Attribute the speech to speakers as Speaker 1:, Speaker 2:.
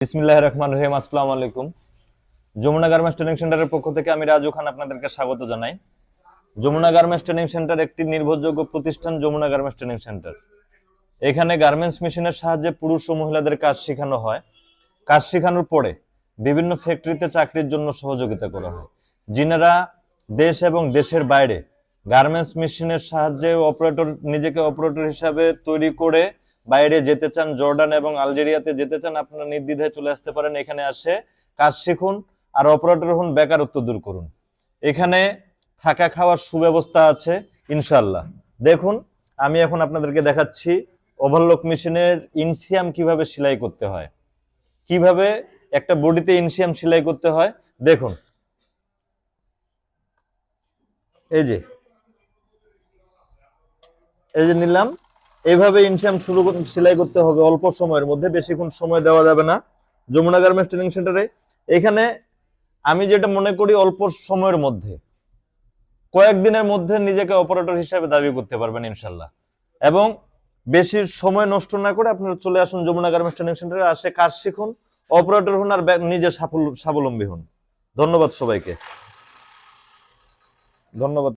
Speaker 1: বিসমিল্লাহির রহমানির রহিম। আসসালামু আলাইকুম। যমুনা গার্মেন্টস ট্রেনিং সেন্টারের পক্ষ থেকে আমি রাজু খান আপনাদেরকে স্বাগত জানাই। যমুনা গার্মেন্টস ট্রেনিং সেন্টার একটি নির্ভরযোগ্য প্রতিষ্ঠান। যমুনা গার্মেন্টস ট্রেনিং সেন্টার, এখানে গার্মেন্টস মেশিনের সাহায্যে পুরুষ ও মহিলাদের কাজ শেখানো হয়। কাজ শেখানোর পরে বিভিন্ন ফ্যাক্টরিতে চাকরির জন্য সহযোগিতা করা হয়। যিনারা দেশ এবং দেশের বাইরে গার্মেন্টস মেশিনের সাহায্যে নিজেকে অপারেটর হিসাবে তৈরি করে বাইরে যেতে চান, জর্ডান এবং আলজেরিয়াতে যেতে চান, আপনারা নির্দ্বিধায় চলে আসতে পারেন। এখানে আসে কাজ শিখুন আর অপারেটর হন, বেকারত্ব দূর করুন। এখানে থাকা খাওয়ার সুব্যবস্থা আছে ইনশাল্লাহ। দেখুন, আমি এখন আপনাদেরকে দেখাচ্ছি ওভারলক মেশিনের ইনসিয়াম কিভাবে সেলাই করতে হয়, কিভাবে একটা বডিতে ইনসিয়াম সেলাই করতে হয়। দেখুন, এই যে নিলাম, এইভাবে ইনসিয়াম সেলাই করতে হবে অল্প সময়ের মধ্যে, বেশিক্ষণ সময় দেওয়া যাবে না। যমুনা গার্মেন্টস ট্রেনিং সেন্টারে এখানে আমি যেটা মনে করি অল্প সময়ের মধ্যে, কয়েকদিনের মধ্যে নিজেকে অপারেটর হিসেবে দাবি করতে পারবেন ইনশাল্লাহ। এবং বেশি সময় নষ্ট না করে আপনারা চলে আসুন যমুনা গার্মেন্টস ট্রেনিং সেন্টারে, আসে কাজ শিখুন, অপারেটর হন আর নিজে স্বাবলম্বী হন। ধন্যবাদ সবাইকে, ধন্যবাদ।